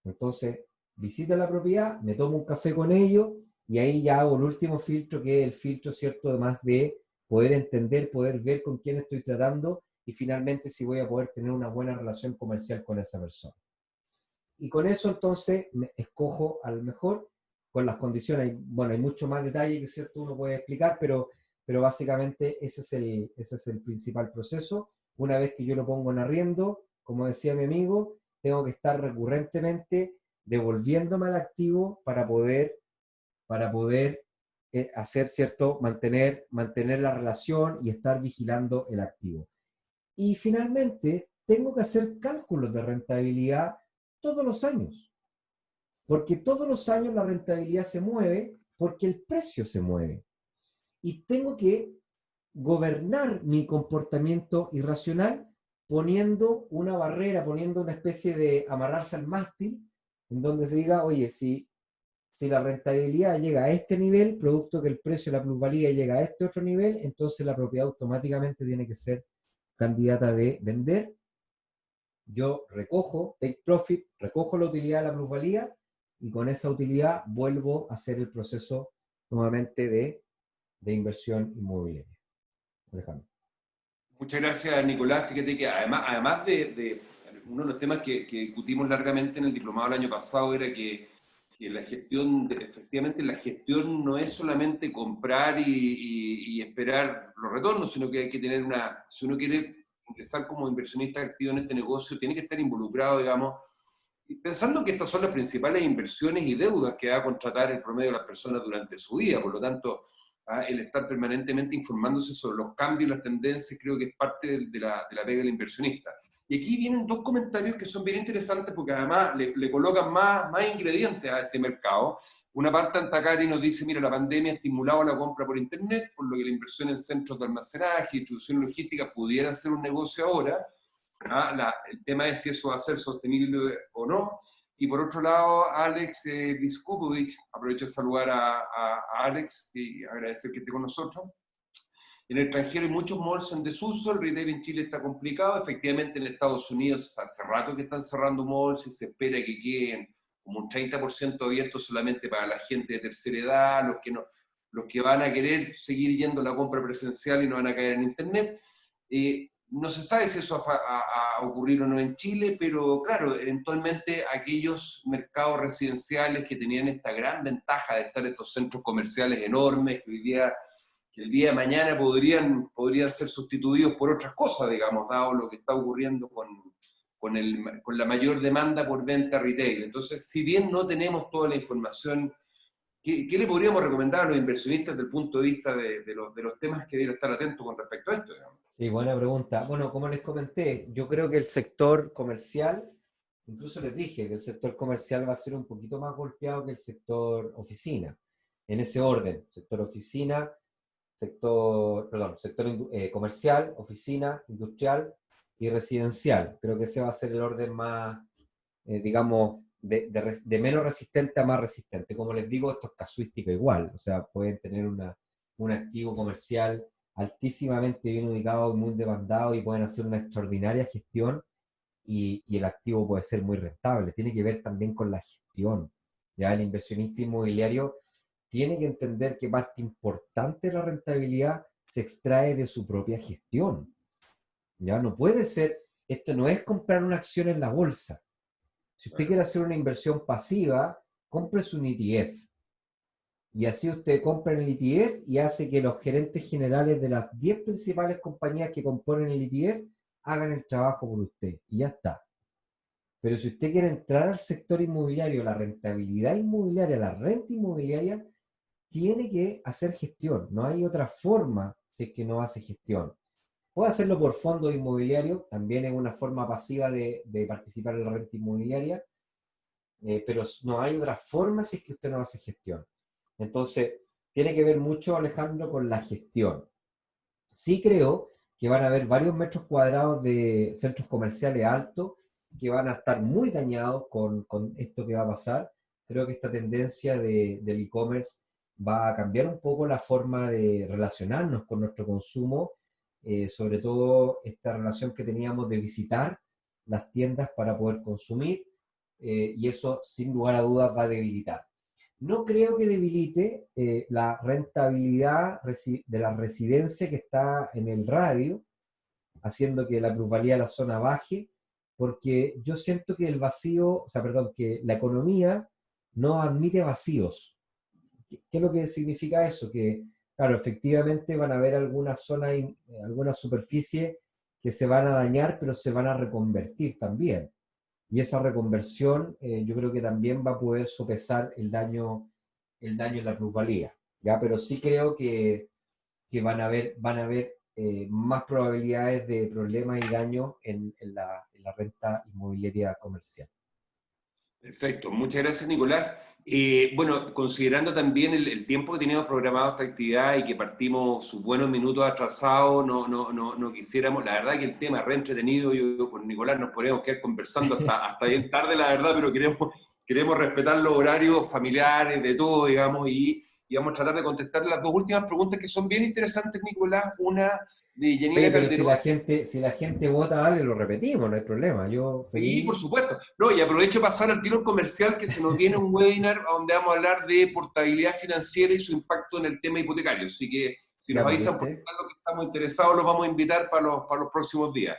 Speaker 1: Entonces, visita la propiedad, me tomo un café con ellos y ahí ya hago el último filtro, que es el filtro, ¿cierto?, además de poder entender, poder ver con quién estoy tratando y finalmente si voy a poder tener una buena relación comercial con esa persona. Y con eso entonces me escojo al mejor con las condiciones. Bueno, hay mucho más detalle que cierto uno puede explicar, pero básicamente ese es el principal proceso. Una vez que yo lo pongo en arriendo, como decía mi amigo, tengo que estar recurrentemente devolviéndome al activo para poder hacer, ¿cierto?, mantener la relación y estar vigilando el activo. Y finalmente, tengo que hacer cálculos de rentabilidad todos los años, porque todos los años la rentabilidad se mueve porque el precio se mueve. Y tengo que gobernar mi comportamiento irracional poniendo una barrera, poniendo una especie de amarrarse al mástil, en donde se diga, oye, si la rentabilidad llega a este nivel, producto que el precio de la plusvalía llega a este otro nivel, entonces la propiedad automáticamente tiene que ser candidata de vender. Yo recojo, take profit, recojo la utilidad de la plusvalía y con esa utilidad vuelvo a hacer el proceso nuevamente de inversión inmobiliaria. Alejandro.
Speaker 2: Muchas gracias, Nicolás. Fíjate que además uno de los temas que discutimos largamente en el diplomado el año pasado era que la gestión, efectivamente la gestión no es solamente comprar y esperar los retornos, sino que hay que tener si uno quiere ingresar como inversionista activo en este negocio, tiene que estar involucrado, digamos, y pensando que estas son las principales inversiones y deudas que va a contratar el promedio de las personas durante su vida. Por lo tanto, el estar permanentemente informándose sobre los cambios y las tendencias creo que es parte de la pega del inversionista. Y aquí vienen dos comentarios que son bien interesantes porque además le colocan más ingredientes a este mercado. Una parte Antacari nos dice, mira, la pandemia ha estimulado la compra por Internet, por lo que la inversión en centros de almacenaje, distribución logística pudiera ser un negocio ahora. El tema es si eso va a ser sostenible o no. Y por otro lado, Alex Viskupovic, aprovecho de saludar a Alex y agradecer que esté con nosotros. En el extranjero hay muchos malls en desuso, el retail en Chile está complicado, efectivamente en Estados Unidos hace rato que están cerrando malls y se espera que queden como un 30% abiertos solamente para la gente de tercera edad, los que van a querer seguir yendo a la compra presencial y no van a caer en internet. No se sabe si eso va a ocurrir o no en Chile, pero claro, eventualmente aquellos mercados residenciales que tenían esta gran ventaja de estar en estos centros comerciales enormes, que el día de mañana podrían ser sustituidos por otras cosas, digamos, dado lo que está ocurriendo con la mayor demanda por venta retail. Entonces, si bien no tenemos toda la información, ¿qué le podríamos recomendar a los inversionistas desde el punto de vista de los temas que deben estar atentos con respecto a esto, digamos?
Speaker 1: Sí, buena pregunta. Bueno, como les comenté, yo creo que el sector comercial, incluso les dije que el sector comercial va a ser un poquito más golpeado que el sector oficina, en ese orden, sector oficina, sector comercial, oficina, industrial y residencial. Creo que ese va a ser el orden más, digamos, de menos resistente a más resistente. Como les digo, esto es casuística igual, o sea, pueden tener un activo comercial altísimamente bien ubicado, muy demandado y pueden hacer una extraordinaria gestión y el activo puede ser muy rentable. Tiene que ver también con la gestión. Ya el inversionista inmobiliario tiene que entender que parte importante de la rentabilidad se extrae de su propia gestión. Ya no puede ser, esto no es comprar una acción en la bolsa. Si usted quiere hacer una inversión pasiva, cómprese un ETF. Y así usted compra en el ETF y hace que los gerentes generales de las 10 principales compañías que componen el ETF hagan el trabajo por usted. Y ya está. Pero si usted quiere entrar al sector inmobiliario, la rentabilidad inmobiliaria, la renta inmobiliaria, tiene que hacer gestión. No hay otra forma si es que no hace gestión. Puede hacerlo por fondos inmobiliarios, también es una forma pasiva de participar en la renta inmobiliaria, pero no hay otra forma si es que usted no hace gestión. Entonces, tiene que ver mucho, Alejandro, con la gestión. Sí creo que van a haber varios metros cuadrados de centros comerciales altos que van a estar muy dañados con esto que va a pasar. Creo que esta tendencia del e-commerce va a cambiar un poco la forma de relacionarnos con nuestro consumo, sobre todo esta relación que teníamos de visitar las tiendas para poder consumir, y eso sin lugar a dudas va a debilitar. No creo que debilite la rentabilidad de la residencia que está en el radio, haciendo que la plusvalía de la zona baje, porque yo siento que el vacío, o sea, perdón, que la economía no admite vacíos. ¿Qué es lo que significa eso? Que, claro, efectivamente van a haber algunas zonas, algunas superficies que se van a dañar, pero se van a reconvertir también. Y esa reconversión yo creo que también va a poder sopesar el daño en la plusvalía, ¿ya? Pero sí creo que van a haber más probabilidades de problemas y daños en la renta inmobiliaria comercial.
Speaker 2: Perfecto, muchas gracias Nicolás. Bueno, considerando también el tiempo que teníamos programado esta actividad y que partimos sus buenos minutos atrasados, no quisiéramos, la verdad que el tema es re entretenido, yo con Nicolás nos podríamos quedar conversando hasta bien tarde, la verdad, pero queremos respetar los horarios familiares, de todo, digamos, y vamos a tratar de contestar las dos últimas preguntas que son bien interesantes, Nicolás. Una de
Speaker 1: Oye,
Speaker 2: Yanira
Speaker 1: pero
Speaker 2: Calderón.
Speaker 1: si la gente vota algo, lo repetimos, no hay problema. Yo
Speaker 2: Sí, por
Speaker 1: feliz.
Speaker 2: supuesto. No, y aprovecho de pasar al tiro comercial que se nos viene un webinar donde vamos a hablar de portabilidad financiera y su impacto en el tema hipotecario. Así que si nos
Speaker 1: Ya, pues,
Speaker 2: avisan por
Speaker 1: ¿viste?
Speaker 2: lo que estamos interesados, los vamos a invitar para los próximos días.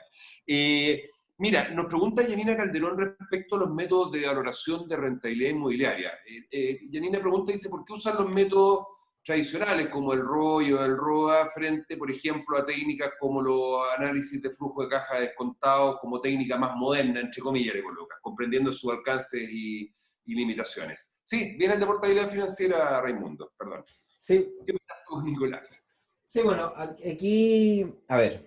Speaker 2: Mira, nos pregunta Yanina Calderón respecto a los métodos de valoración de rentabilidad inmobiliaria. Yanina pregunta, dice, ¿por qué usan los métodos tradicionales como el ROI o el ROA frente, por ejemplo, a técnicas como los análisis de flujo de caja descontados como técnica más moderna, entre comillas, le coloca, comprendiendo sus alcances y limitaciones? Sí, viene el de portabilidad financiera, Raimundo, perdón.
Speaker 1: Sí,
Speaker 2: ¿Qué pasa con Nicolás?
Speaker 1: sí, bueno, aquí, a ver,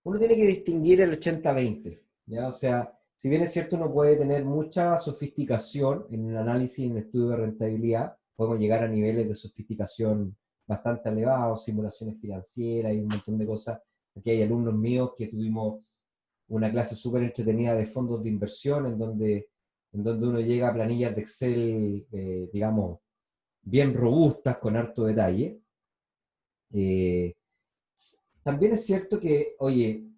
Speaker 1: uno tiene que distinguir el 80-20, ¿ya? O sea, si bien es cierto, uno puede tener mucha sofisticación en el análisis y en el estudio de rentabilidad, podemos llegar a niveles de sofisticación bastante elevados, simulaciones financieras y un montón de cosas. Aquí hay alumnos míos que tuvimos una clase súper entretenida de fondos de inversión en donde uno llega a planillas de Excel, digamos, bien robustas, con harto detalle. Eh, También es cierto que, oye,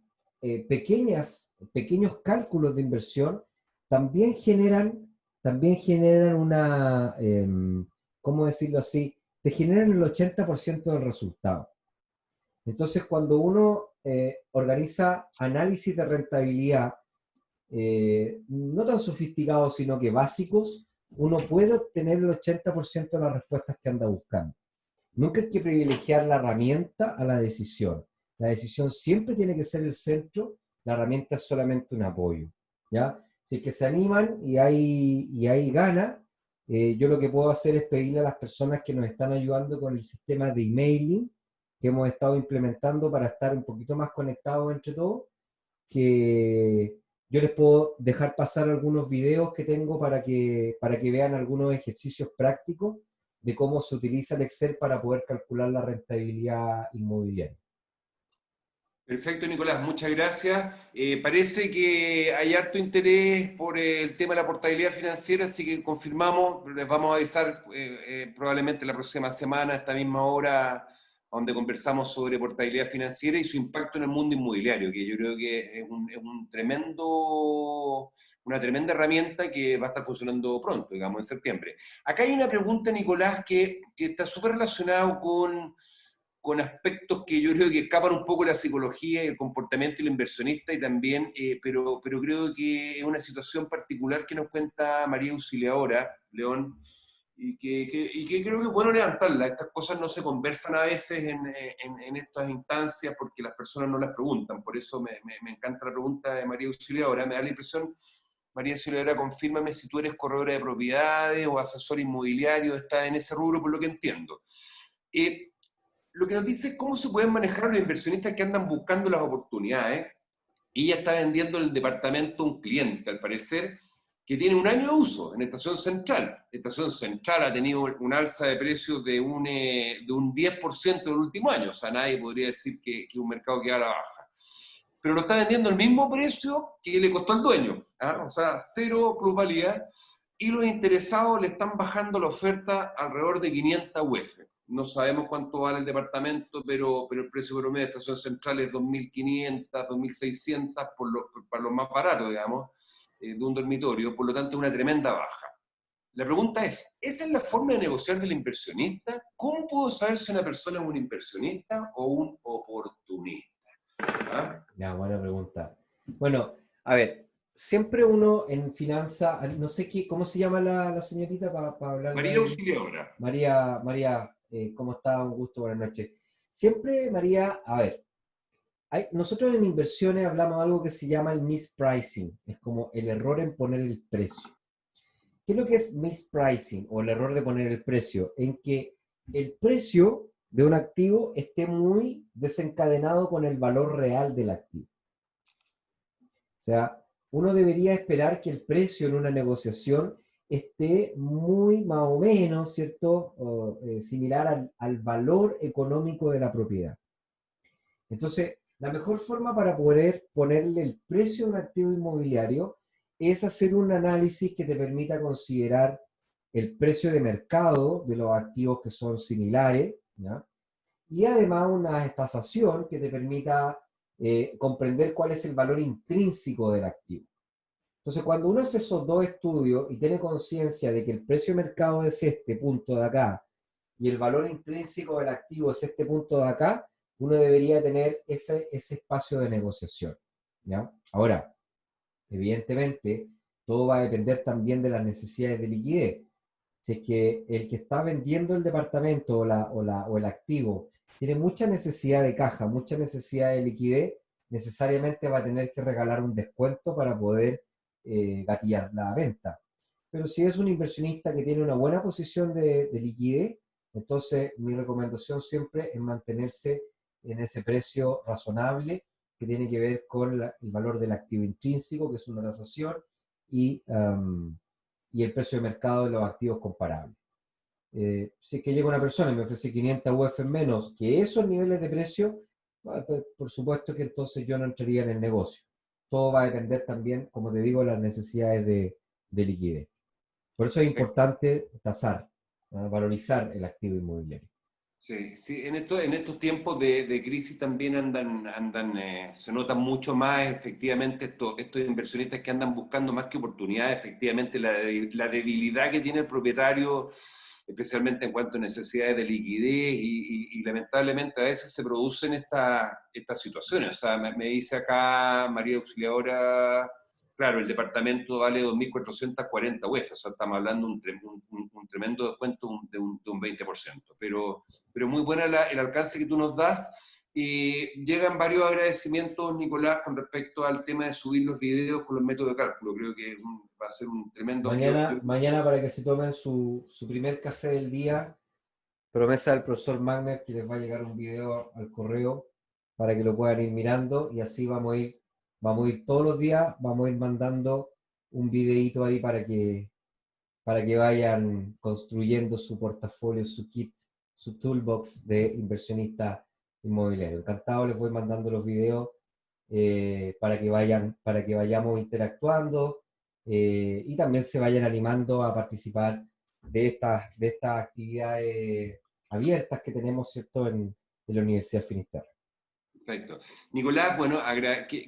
Speaker 1: pequeños cálculos de inversión también generan una, ¿cómo decirlo así? Te generan el 80% del resultado. Entonces, cuando uno organiza análisis de rentabilidad, no tan sofisticados, sino que básicos, uno puede obtener el 80% de las respuestas que anda buscando. Nunca hay que privilegiar la herramienta a la decisión. La decisión siempre tiene que ser el centro, la herramienta es solamente un apoyo, ¿ya? Si es que se animan y hay ganas, yo lo que puedo hacer es pedirle a las personas que nos están ayudando con el sistema de emailing que hemos estado implementando para estar un poquito más conectados entre todos, que yo les puedo dejar pasar algunos videos que tengo para que vean algunos ejercicios prácticos de cómo se utiliza el Excel para poder calcular la rentabilidad inmobiliaria.
Speaker 2: Perfecto, Nicolás, muchas gracias. Parece que hay harto interés por el tema de la portabilidad financiera, así que confirmamos, les vamos a avisar probablemente la próxima semana, a esta misma hora, donde conversamos sobre portabilidad financiera y su impacto en el mundo inmobiliario, que yo creo que una tremenda herramienta que va a estar funcionando pronto, digamos, en septiembre. Acá hay una pregunta, Nicolás, que está súper relacionado con aspectos que yo creo que escapan un poco de la psicología y el comportamiento del inversionista y también, pero creo que es una situación particular que nos cuenta María Auxiliadora, León, y que creo que es bueno levantarla. Estas cosas no se conversan a veces en estas instancias porque las personas no las preguntan. Por eso me encanta la pregunta de María Auxiliadora. Me da la impresión, María Auxiliadora, confírmame si tú eres corredora de propiedades o asesor inmobiliario, está en ese rubro por lo que entiendo. Eh, lo que nos dice es cómo se pueden manejar los inversionistas que andan buscando las oportunidades. Y ella está vendiendo el departamento a un cliente, al parecer, que tiene un año de uso en Estación Central. Estación Central ha tenido un alza de precios de un 10% en el último año. O sea, nadie podría decir que un mercado que va a la baja. Pero lo está vendiendo al mismo precio que le costó al dueño. ¿Ah? O sea, cero plusvalía. Y los interesados le están bajando la oferta alrededor de 500 UF. No sabemos cuánto vale el departamento, pero el precio promedio de estación central es 2.500, 2.600 para los más baratos, digamos, de un dormitorio. Por lo tanto, es una tremenda baja. La pregunta es, ¿esa es la forma de negociar del inversionista? ¿Cómo puedo saber si una persona es un inversionista o un oportunista? ¿Ah?
Speaker 1: Ya, buena pregunta. Bueno, a ver, siempre uno en finanza, no sé cómo se llama la señorita para hablarle
Speaker 2: María
Speaker 1: ahí.
Speaker 2: Auxiliadora.
Speaker 1: María, ¿cómo está? Un gusto, buenas noches. Siempre, María, a ver, nosotros en inversiones hablamos de algo que se llama el mispricing, es como el error en poner el precio. ¿Qué es lo que es mispricing o el error de poner el precio? En que el precio de un activo esté muy desencadenado con el valor real del activo. O sea, uno debería esperar que el precio en una negociación esté muy más o menos, ¿cierto? Similar al valor económico de la propiedad. Entonces, la mejor forma para poder ponerle el precio a un activo inmobiliario es hacer un análisis que te permita considerar el precio de mercado de los activos que son similares, ¿ya? Y además una tasación que te permita comprender cuál es el valor intrínseco del activo. Entonces, cuando uno hace esos dos estudios y tiene conciencia de que el precio de mercado es este punto de acá y el valor intrínseco del activo es este punto de acá, uno debería tener ese espacio de negociación, ¿ya? Ahora, Evidentemente, todo va a depender también de las necesidades de liquidez. Si es que el que está vendiendo el departamento o el activo tiene mucha necesidad de caja, mucha necesidad de liquidez, necesariamente va a tener que regalar un descuento para poder gatillar la venta. Pero si es un inversionista que tiene una buena posición de liquidez, entonces mi recomendación siempre es mantenerse en ese precio razonable que tiene que ver con el valor del activo intrínseco, que es una tasación, y, y el precio de mercado de los activos comparables. Si es que llega una persona y me ofrece 500 UF menos que esos niveles de precio, por supuesto que entonces yo no entraría en el negocio. Todo va a depender también, como te digo, de las necesidades de liquidez. Por eso es importante tasar, valorizar el activo inmobiliario.
Speaker 2: Sí, sí, en estos tiempos de crisis también se notan mucho más efectivamente estos inversionistas que andan buscando más que oportunidades, efectivamente la debilidad que tiene el propietario, especialmente en cuanto a necesidades de liquidez y lamentablemente a veces se producen estas situaciones. O sea, me dice acá María Auxiliadora, claro, el departamento vale 2.440 UF, o sea, estamos hablando de un tremendo descuento de un 20%, pero muy buena el alcance que tú nos das. Y llegan varios agradecimientos, Nicolás, con respecto al tema de subir los videos con los métodos de cálculo. Creo que va a ser un tremendo...
Speaker 1: Mañana para que se tomen su primer café del día, promesa del profesor Magner que les va a llegar un video al correo para que lo puedan ir mirando y así vamos a ir todos los días, vamos a ir mandando un videito ahí para que vayan construyendo su portafolio, su kit, su toolbox de inversionista inmobiliario. Encantado, les voy mandando los videos para que vayamos interactuando y también se vayan animando a participar de estas actividades abiertas que tenemos, ¿cierto?, en la Universidad Finisterre.
Speaker 2: Perfecto. Nicolás, bueno,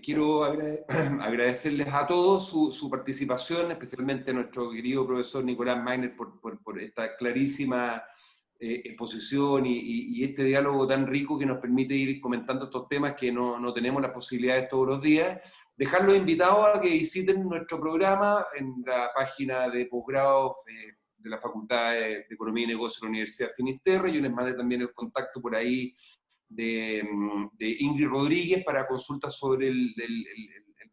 Speaker 2: quiero agradecerles a todos su participación, especialmente a nuestro querido profesor Nicolás Magner por esta clarísima exposición y este diálogo tan rico que nos permite ir comentando estos temas que no tenemos las posibilidades todos los días. Dejarlos invitados a que visiten nuestro programa en la página de posgrado de la Facultad de Economía y Negocios de la Universidad Finisterre. Yo les mandé también el contacto por ahí de Ingrid Rodríguez para consultas sobre el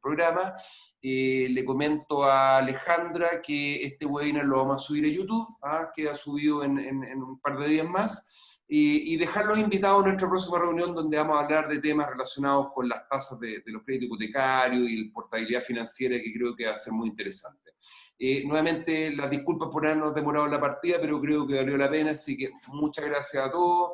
Speaker 2: programa. Le comento a Alejandra que este webinar lo vamos a subir a YouTube, queda subido en un par de días más, y dejarlos invitados a nuestra próxima reunión donde vamos a hablar de temas relacionados con las tasas de los créditos hipotecarios y la portabilidad financiera, que creo que va a ser muy interesante. Nuevamente, las disculpas por habernos demorado en la partida, pero creo que valió la pena, así que muchas gracias a todos,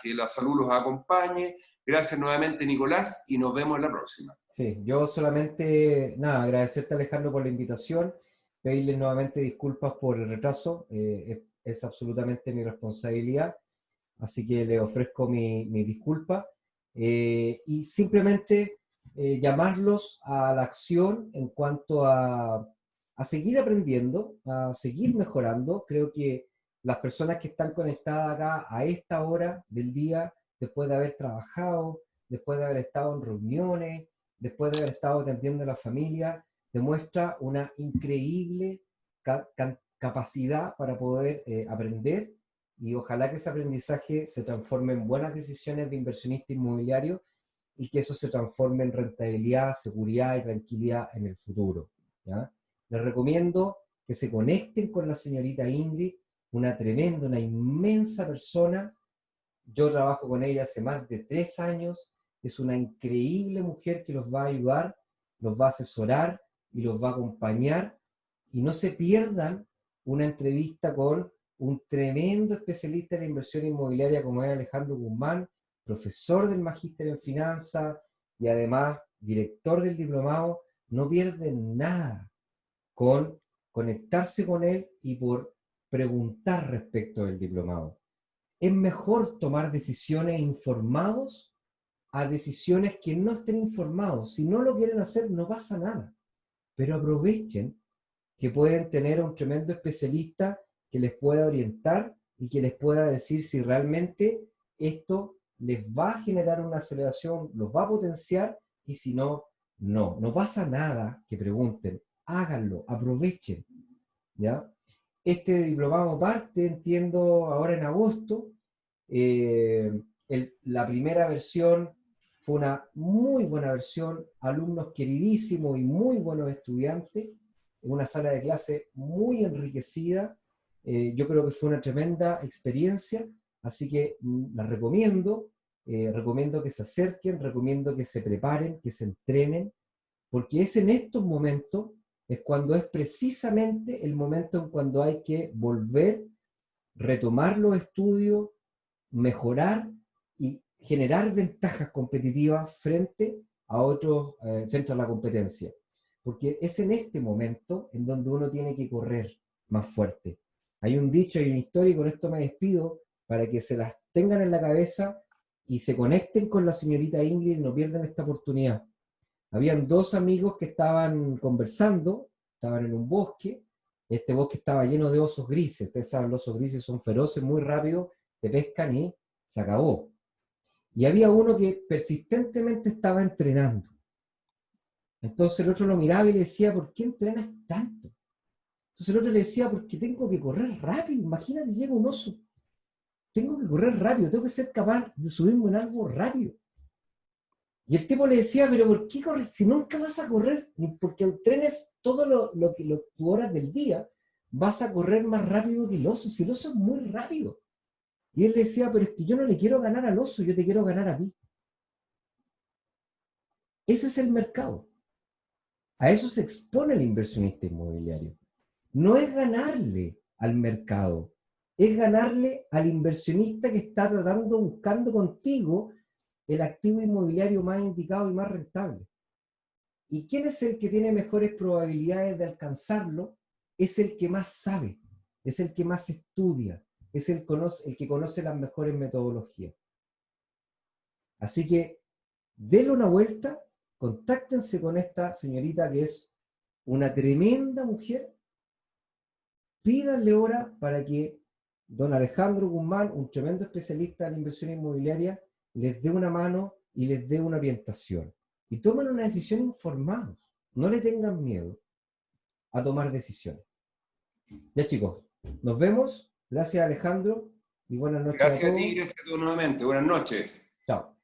Speaker 2: que la salud los acompañe. Gracias nuevamente, Nicolás, y nos vemos en la próxima.
Speaker 1: Sí, yo solamente, nada, agradecerte, Alejandro, por la invitación, pedirles nuevamente disculpas por el retraso, es absolutamente mi responsabilidad, así que le ofrezco mi disculpa, y simplemente llamarlos a la acción en cuanto a seguir aprendiendo, a seguir mejorando. Creo que las personas que están conectadas acá a esta hora del día, después de haber trabajado, después de haber estado en reuniones, después de haber estado atendiendo a la familia, demuestra una increíble capacidad para poder aprender, y ojalá que ese aprendizaje se transforme en buenas decisiones de inversionista inmobiliario y que eso se transforme en rentabilidad, seguridad y tranquilidad en el futuro, ¿ya? Les recomiendo que se conecten con la señorita Ingrid, una tremenda, una inmensa persona. Yo trabajo con ella hace más de 3 años. Es una increíble mujer que los va a ayudar, los va a asesorar y los va a acompañar. Y no se pierdan una entrevista con un tremendo especialista en la inversión inmobiliaria como es Alejandro Guzmán, profesor del Magíster en Finanzas y además director del diplomado. No pierden nada con conectarse con él y por preguntar respecto del diplomado. Es mejor tomar decisiones informados a decisiones que no estén informados. Si no lo quieren hacer, no pasa nada. Pero aprovechen que pueden tener a un tremendo especialista que les pueda orientar y que les pueda decir si realmente esto les va a generar una aceleración, los va a potenciar, y si no, No, no pasa nada que pregunten, háganlo, aprovechen, ¿ya? Este diplomado parte, entiendo, ahora en agosto. Eh, la primera versión fue una muy buena versión, alumnos queridísimos y muy buenos estudiantes, en una sala de clase muy enriquecida. Yo creo que fue una tremenda experiencia, así que la recomiendo. Recomiendo que se acerquen, recomiendo que se preparen, que se entrenen, porque es en estos momentos, es cuando es precisamente el momento en cuando hay que volver, retomar los estudios, mejorar y generar ventajas competitivas frente a otros, frente a la competencia. Porque es en este momento en donde uno tiene que correr más fuerte. Hay un dicho, hay una historia, y con esto me despido, para que se las tengan en la cabeza y se conecten con la señorita Ingrid y no pierdan esta oportunidad. Habían dos amigos que estaban conversando, estaban en un bosque. Este bosque estaba lleno de osos grises. Ustedes saben, los osos grises son feroces, muy rápidos, te pescan y se acabó. Y había uno que persistentemente estaba entrenando. Entonces el otro lo miraba y le decía, ¿por qué entrenas tanto? Entonces el otro le decía, porque tengo que correr rápido. Imagínate, llega un oso. Tengo que correr rápido, tengo que ser capaz de subirme en algo rápido. Y el tipo le decía, pero ¿por qué correr? Si nunca vas a correr, porque entrenes todo tus horas del día, vas a correr más rápido que el oso, si el oso es muy rápido. Y él decía, pero es que yo no le quiero ganar al oso, yo te quiero ganar a ti. Ese es el mercado. A eso se expone el inversionista inmobiliario. No es ganarle al mercado, es ganarle al inversionista que está tratando, buscando contigo el activo inmobiliario más indicado y más rentable. ¿Y quién es el que tiene mejores probabilidades de alcanzarlo? Es el que más sabe, es el que más estudia, es el que conoce las mejores metodologías. Así que denle una vuelta, contáctense con esta señorita que es una tremenda mujer, pídanle hora para que don Alejandro Guzmán, un tremendo especialista en la inversión inmobiliaria, les dé una mano y les dé una orientación. Y tomen una decisión informados. No le tengan miedo a tomar decisiones. Ya chicos, nos vemos. Gracias Alejandro y buenas noches a
Speaker 2: Gracias a
Speaker 1: todos.
Speaker 2: ti, gracias a todos nuevamente. Buenas noches.
Speaker 1: Chao.